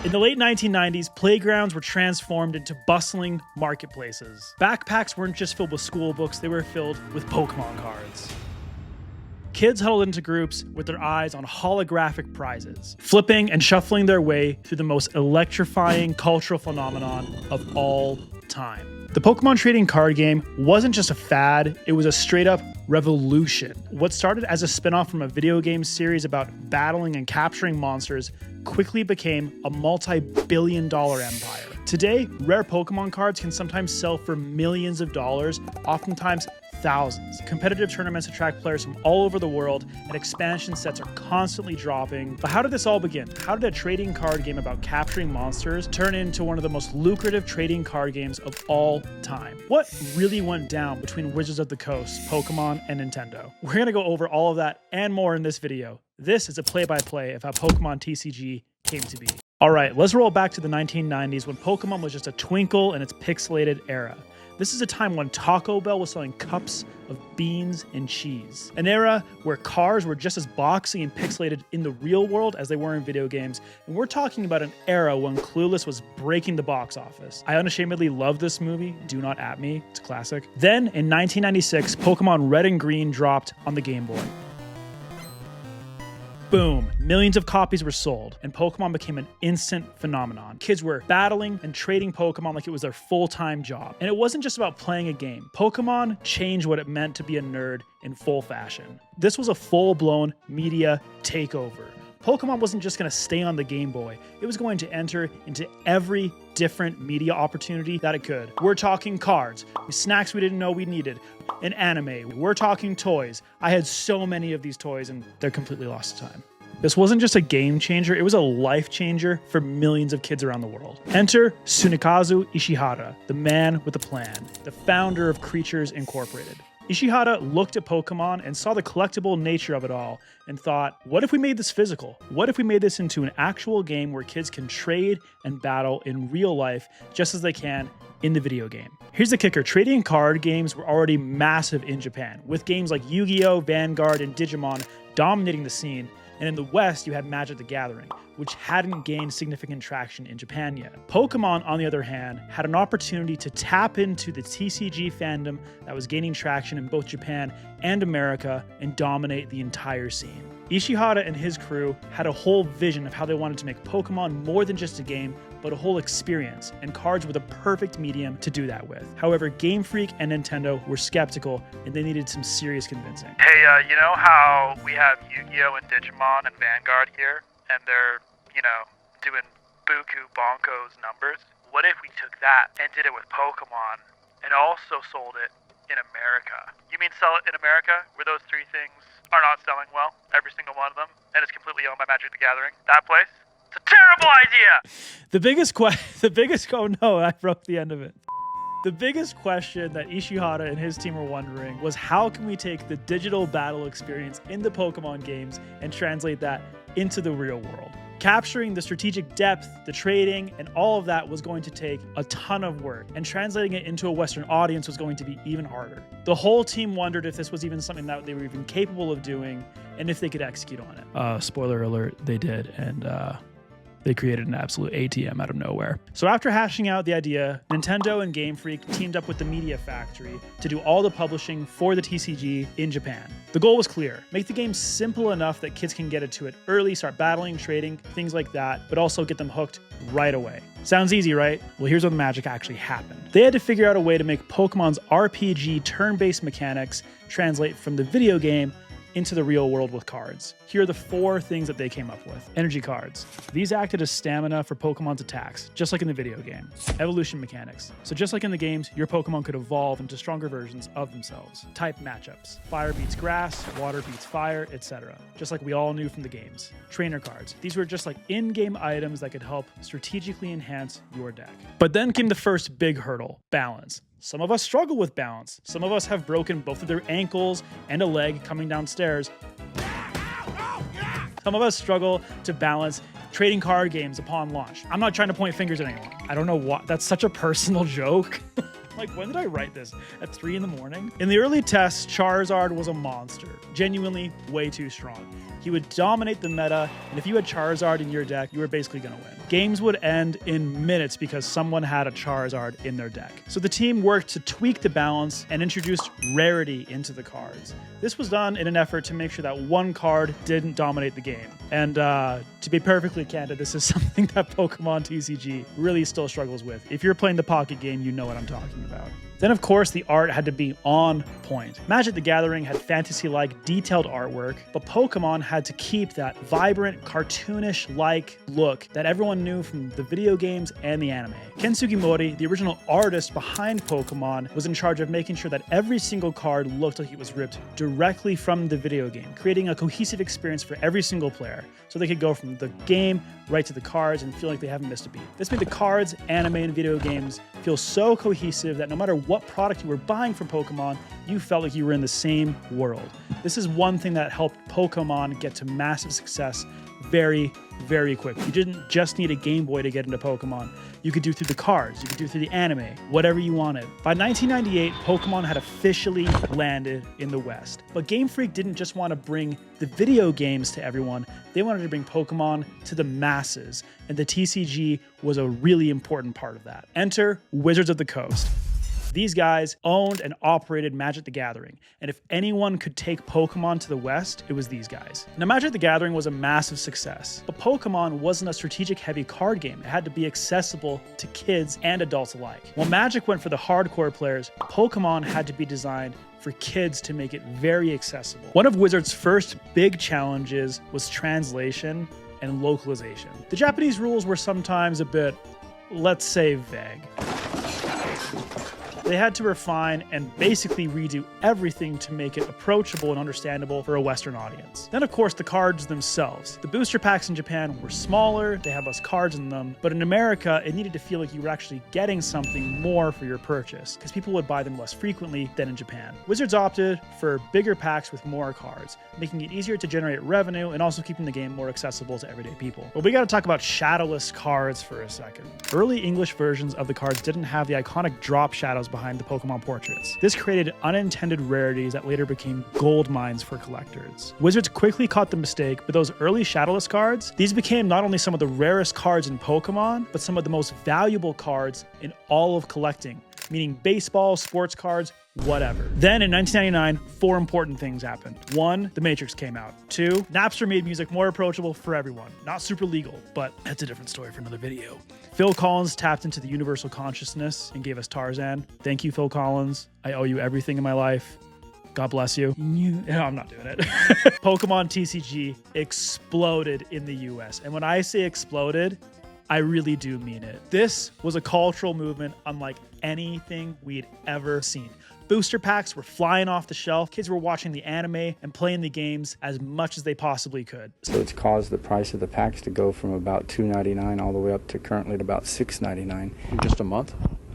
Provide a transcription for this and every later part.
In the late 1990s, playgrounds were transformed into bustling marketplaces. Backpacks weren't just filled with school books, they were filled with Pokémon cards. Kids huddled into groups with their eyes on holographic prizes, flipping and shuffling their way through the most electrifying cultural phenomenon of all time. The Pokémon Trading Card Game wasn't just a fad, it was a straight-up revolution. What started as a spin-off from a video game series about battling and capturing monsters quickly became a multi-billion-dollar empire. Today, rare Pokémon cards can sometimes sell for millions of dollars, oftentimes thousands. Competitive tournaments attract players from all over the world, and expansion sets are constantly dropping. But how did this all begin? How did a trading card game about capturing monsters turn into one of the most lucrative trading card games of all time? What really went down between Wizards of the Coast, Pokemon, and Nintendo? We're gonna go over all of that and more in this video. This is a play-by-play of how Pokemon TCG came to be. All right, let's roll back to the 1990s when Pokemon was just a twinkle in its pixelated era. This is a time when Taco Bell was selling cups of beans and cheese. An era where cars were just as boxy and pixelated in the real world as they were in video games. And we're talking about an era when Clueless was breaking the box office. I unashamedly love this movie. Do not at me. It's a classic. Then in 1996, Pokemon Red and Green dropped on the Game Boy. Boom, millions of copies were sold, and Pokemon became an instant phenomenon. Kids were battling and trading Pokemon like it was their full-time job. And it wasn't just about playing a game. Pokemon changed what it meant to be a nerd in full fashion. This was a full-blown media takeover. Pokemon wasn't just going to stay on the Game Boy. It was going to enter into every different media opportunity that it could. We're talking cards, snacks we didn't know we needed, an anime. We're talking toys. I had so many of these toys and they're completely lost to time. This wasn't just a game changer, it was a life changer for millions of kids around the world. Enter Tsunekazu Ishihara, the man with a plan, the founder of Creatures Incorporated. Ishihara looked at Pokemon and saw the collectible nature of it all and thought, what if we made this physical? What if we made this into an actual game where kids can trade and battle in real life just as they can in the video game? Here's the kicker, trading card games were already massive in Japan, with games like Yu-Gi-Oh!, Vanguard, and Digimon dominating the scene. And in the West, you had Magic the Gathering, which hadn't gained significant traction in Japan yet. Pokemon, on the other hand, had an opportunity to tap into the TCG fandom that was gaining traction in both Japan and America and dominate the entire scene. Ishihara and his crew had a whole vision of how they wanted to make Pokemon more than just a game, but a whole experience, and cards were the perfect medium to do that with. However, Game Freak and Nintendo were skeptical, and they needed some serious convincing. Hey, you know how we have Yu-Gi-Oh! And Digimon and Vanguard here, and they're, doing buku bonkos numbers? What if we took that and did it with Pokemon, and also sold it in America? You mean sell it in America, where those three things are not selling well, every single one of them, and it's completely owned by Magic the Gathering? That place? It's a terrible idea! I broke the end of it. The biggest question that Ishihara and his team were wondering was, how can we take the digital battle experience in the Pokemon games and translate that into the real world? Capturing the strategic depth, the trading, and all of that was going to take a ton of work, and translating it into a Western audience was going to be even harder. The whole team wondered if this was even something that they were even capable of doing, and if they could execute on it. Spoiler alert, they did, and they created an absolute ATM out of nowhere. So after hashing out the idea, Nintendo and Game Freak teamed up with the Media Factory to do all the publishing for the TCG in Japan. The goal was clear: make the game simple enough that kids can get into it early, start battling, trading, things like that, but also get them hooked right away. Sounds easy, right? Well, here's where the magic actually happened. They had to figure out a way to make Pokemon's RPG turn-based mechanics translate from the video game into the real world with cards. Here are the 4 things that they came up with. Energy cards. These acted as stamina for Pokemon's attacks, just like in the video game. Evolution mechanics. So just like in the games, your Pokemon could evolve into stronger versions of themselves. Type matchups. Fire beats grass, water beats fire, etc. Just like we all knew from the games. Trainer cards. These were just like in-game items that could help strategically enhance your deck. But then came the first big hurdle: balance. Some of us struggle with balance. Some of us have broken both of their ankles and a leg coming downstairs. Some of us struggle to balance trading card games upon launch. I'm not trying to point fingers at anyone. I don't know what, that's such a personal joke. Like, when did I write this? At 3 in the morning? In the early tests, Charizard was a monster. Genuinely way too strong. He would dominate the meta, and if you had Charizard in your deck, you were basically going to win. Games would end in minutes because someone had a Charizard in their deck. So the team worked to tweak the balance and introduced rarity into the cards. This was done in an effort to make sure that one card didn't dominate the game. And to be perfectly candid, this is something that Pokemon TCG really still struggles with. If you're playing the Pocket game, you know what I'm talking about. Then, of course, the art had to be on point. Magic the Gathering had fantasy-like detailed artwork, but Pokemon had to keep that vibrant, cartoonish-like look that everyone knew from the video games and the anime. Ken Sugimori, the original artist behind Pokemon, was in charge of making sure that every single card looked like it was ripped directly from the video game, creating a cohesive experience for every single player, so they could go from the game right to the cards and feel like they haven't missed a beat. This made the cards, anime, and video games feel so cohesive that no matter what product you were buying from Pokemon, you felt like you were in the same world. This is one thing that helped Pokemon get to massive success very, very quick. You didn't just need a Game Boy to get into Pokemon. You could do through the cards, you could do through the anime, whatever you wanted. By 1998, Pokemon had officially landed in the West. But Game Freak didn't just want to bring the video games to everyone, they wanted to bring Pokemon to the masses, and the TCG was a really important part of that. Enter Wizards of the Coast. These guys owned and operated Magic the Gathering, and if anyone could take Pokemon to the West, it was these guys. Now, Magic the Gathering was a massive success, but Pokemon wasn't a strategic-heavy card game. It had to be accessible to kids and adults alike. While Magic went for the hardcore players, Pokemon had to be designed for kids to make it very accessible. One of Wizards' first big challenges was translation and localization. The Japanese rules were sometimes a bit, let's say, vague. They had to refine and basically redo everything to make it approachable and understandable for a Western audience. Then, of course, the cards themselves. The booster packs in Japan were smaller, they had less cards in them, but in America, it needed to feel like you were actually getting something more for your purchase, because people would buy them less frequently than in Japan. Wizards opted for bigger packs with more cards, making it easier to generate revenue and also keeping the game more accessible to everyday people. But we gotta talk about shadowless cards for a second. Early English versions of the cards didn't have the iconic drop shadows behind the Pokemon portraits. This created unintended rarities that later became gold mines for collectors. Wizards quickly caught the mistake, but those early shadowless cards, these became not only some of the rarest cards in Pokemon, but some of the most valuable cards in all of collecting, meaning baseball, sports cards, whatever. Then in 1999, 4 important things happened. 1, The Matrix came out. 2, Napster made music more approachable for everyone. Not super legal, but that's a different story for another video. Phil Collins tapped into the universal consciousness and gave us Tarzan. Thank you, Phil Collins. I owe you everything in my life. God bless you. No, I'm not doing it. Pokemon TCG exploded in the US. And when I say exploded, I really do mean it. This was a cultural movement unlike anything we'd ever seen. Booster packs were flying off the shelf. Kids were watching the anime and playing the games as much as they possibly could. So it's caused the price of the packs to go from about $2.99 all the way up to currently at about $6.99. In just a month?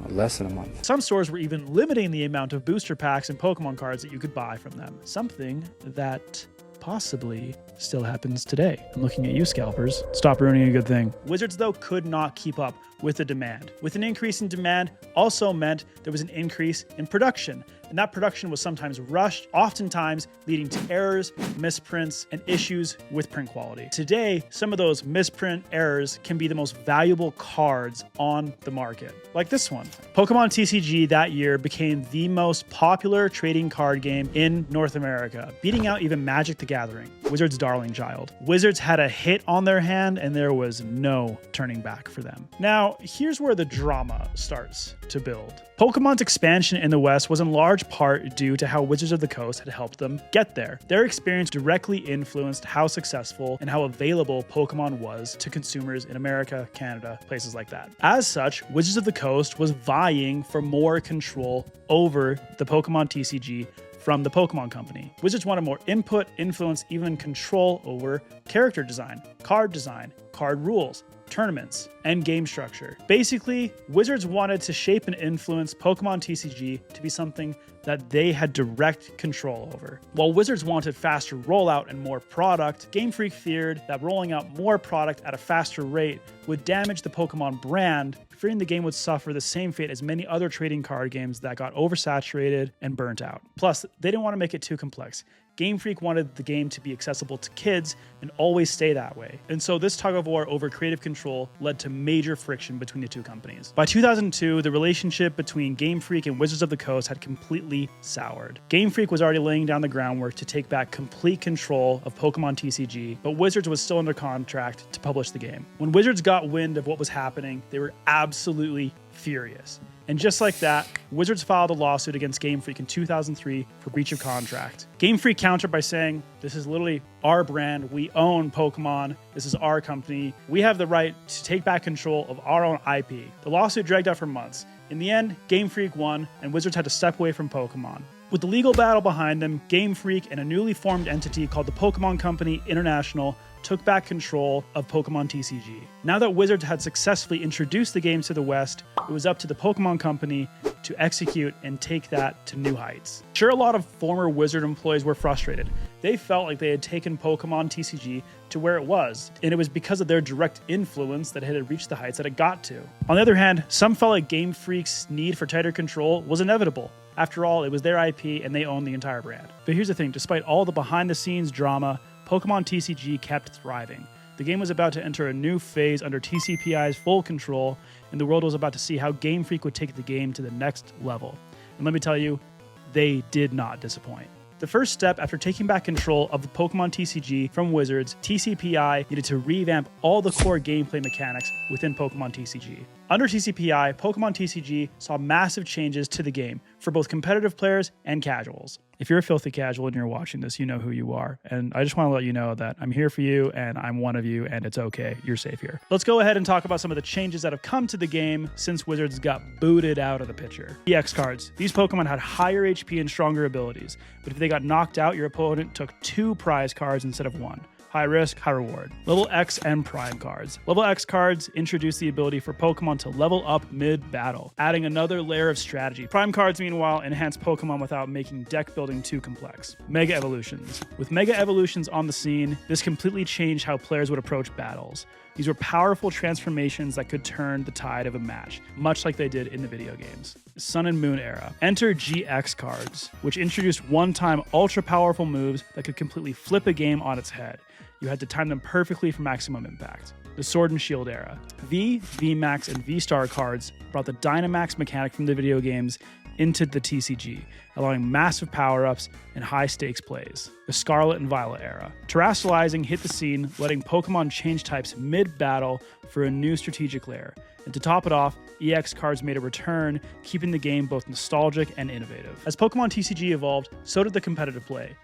Less than a month. Some stores were even limiting the amount of booster packs and Pokemon cards that you could buy from them. Something that possibly still happens today. I'm looking at you, scalpers. Stop ruining a good thing. Wizards, though, could not keep up with the demand. With an increase in demand also meant there was an increase in production. And that production was sometimes rushed, oftentimes leading to errors, misprints, and issues with print quality. Today, some of those misprint errors can be the most valuable cards on the market, like this one. Pokemon TCG that year became the most popular trading card game in North America, beating out even Magic the Gathering, Wizards' darling child. Wizards had a hit on their hand, and there was no turning back for them. Now, here's where the drama starts to build. Pokemon's expansion in the West was in large part due to how Wizards of the Coast had helped them get there. Their experience directly influenced how successful and how available Pokemon was to consumers in America, Canada, places like that. As such, Wizards of the Coast was vying for more control over the Pokemon TCG from the Pokemon Company. Wizards wanted more input, influence, even control over character design, card rules, tournaments, and game structure. Basically, Wizards wanted to shape and influence Pokemon TCG to be something that they had direct control over. While Wizards wanted faster rollout and more product, Game Freak feared that rolling out more product at a faster rate would damage the Pokemon brand, fearing the game would suffer the same fate as many other trading card games that got oversaturated and burnt out. Plus, they didn't want to make it too complex. Game Freak wanted the game to be accessible to kids and always stay that way. And so this tug of war over creative control led to major friction between the two companies. By 2002, the relationship between Game Freak and Wizards of the Coast had completely soured. Game Freak was already laying down the groundwork to take back complete control of Pokémon TCG, but Wizards was still under contract to publish the game. When Wizards got wind of what was happening, they were absolutely furious. And just like that, Wizards filed a lawsuit against Game Freak in 2003 for breach of contract. Game Freak countered by saying, this is literally our brand. We own Pokemon. This is our company. We have the right to take back control of our own IP. The lawsuit dragged out for months. In the end, Game Freak won, and Wizards had to step away from Pokemon. With the legal battle behind them, Game Freak and a newly formed entity called the Pokémon Company International took back control of Pokémon TCG. Now that Wizards had successfully introduced the game to the West, it was up to the Pokémon Company to execute and take that to new heights. Sure, a lot of former Wizard employees were frustrated. They felt like they had taken Pokémon TCG to where it was, and it was because of their direct influence that it had reached the heights that it got to. On the other hand, some felt like Game Freak's need for tighter control was inevitable. After all, it was their IP and they owned the entire brand. But here's the thing, despite all the behind-the-scenes drama, Pokemon TCG kept thriving. The game was about to enter a new phase under TCPi's full control, and the world was about to see how Game Freak would take the game to the next level. And let me tell you, they did not disappoint. The first step after taking back control of the Pokemon TCG from Wizards, TCPi needed to revamp all the core gameplay mechanics within Pokemon TCG. Under TCPi, Pokemon TCG saw massive changes to the game for both competitive players and casuals. If you're a filthy casual and you're watching this, you know who you are. And I just want to let you know that I'm here for you and I'm one of you and it's okay. You're safe here. Let's go ahead and talk about some of the changes that have come to the game since Wizards got booted out of the picture. EX cards. These Pokemon had higher HP and stronger abilities, but if they got knocked out, your opponent took 2 prize cards instead of 1. High risk, high reward. Level X and Prime cards. Level X cards introduce the ability for Pokemon to level up mid-battle, adding another layer of strategy. Prime cards, meanwhile, enhance Pokemon without making deck building too complex. Mega Evolutions. With Mega Evolutions on the scene, this completely changed how players would approach battles. These were powerful transformations that could turn the tide of a match, much like they did in the video games. Sun and Moon era. Enter GX cards, which introduced one-time ultra-powerful moves that could completely flip a game on its head. You had to time them perfectly for maximum impact. The Sword and Shield era. V, VMAX, and V-Star cards brought the Dynamax mechanic from the video games into the TCG, allowing massive power-ups and high-stakes plays. The Scarlet and Violet era. Terrestrializing hit the scene, letting Pokemon change types mid-battle for a new strategic layer. And to top it off, EX cards made a return, keeping the game both nostalgic and innovative. As Pokemon TCG evolved, so did the competitive play.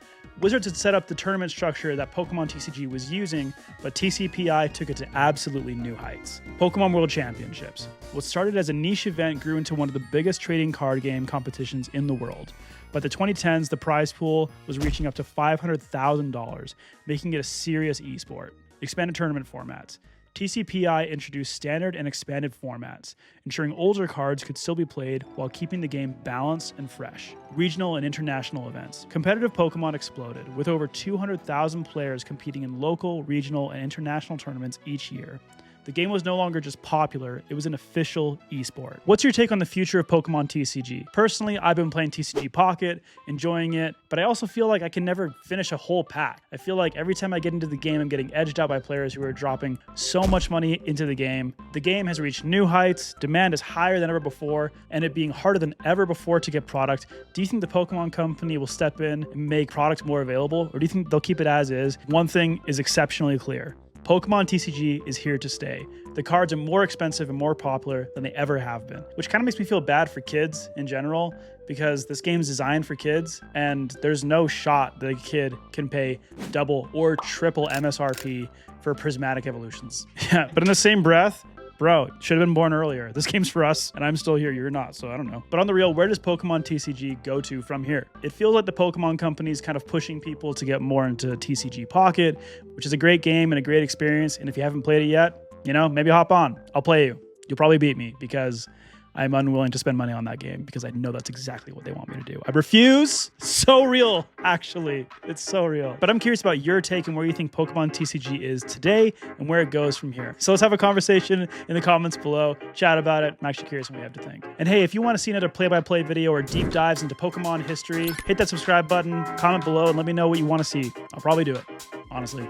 Wizards had set up the tournament structure that Pokemon TCG was using, but TCPi took it to absolutely new heights. Pokemon World Championships. What started as a niche event grew into one of the biggest trading card game competitions in the world. By the 2010s, the prize pool was reaching up to $500,000, making it a serious esport. Expanded tournament formats. TCPi introduced standard and expanded formats, ensuring older cards could still be played while keeping the game balanced and fresh. Regional and international events. Competitive Pokemon exploded, with over 200,000 players competing in local, regional, and international tournaments each year. The game was no longer just popular, it was an official esport. What's your take on the future of Pokemon TCG? Personally, I've been playing TCG Pocket, enjoying it, but I also feel like I can never finish a whole pack. I feel like every time I get into the game, I'm getting edged out by players who are dropping so much money into the game. The game has reached new heights, demand is higher than ever before, and it being harder than ever before to get product. Do you think the Pokemon Company will step in and make product more available, or do you think they'll keep it as is? One thing is exceptionally clear. Pokemon TCG is here to stay. The cards are more expensive and more popular than they ever have been, which kind of makes me feel bad for kids in general, because this game is designed for kids and there's no shot that a kid can pay double or triple MSRP for prismatic evolutions. Yeah, but in the same breath, bro, should have been born earlier. This game's for us, and I'm still here. You're not, so I don't know. But on the real, where does Pokemon TCG go to from here? It feels like the Pokemon Company's kind of pushing people to get more into TCG Pocket, which is a great game and a great experience. And if you haven't played it yet, you know, maybe hop on. I'll play you. You'll probably beat me because I'm unwilling to spend money on that game because I know that's exactly what they want me to do. I refuse. So real, actually. It's so real. But I'm curious about your take and where you think Pokemon TCG is today and where it goes from here. So let's have a conversation in the comments below. Chat about it. I'm actually curious what you have to think. And hey, if you want to see another play-by-play video or deep dives into Pokemon history, hit that subscribe button, comment below, and let me know what you want to see. I'll probably do it, honestly.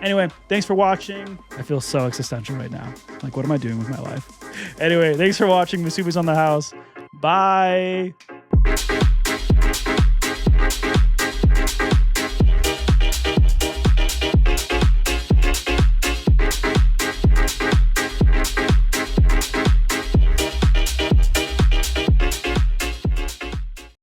Anyway, thanks for watching. I feel so existential right now. Like, what am I doing with my life? Anyway, thanks for watching. Masubi's on the house. Bye.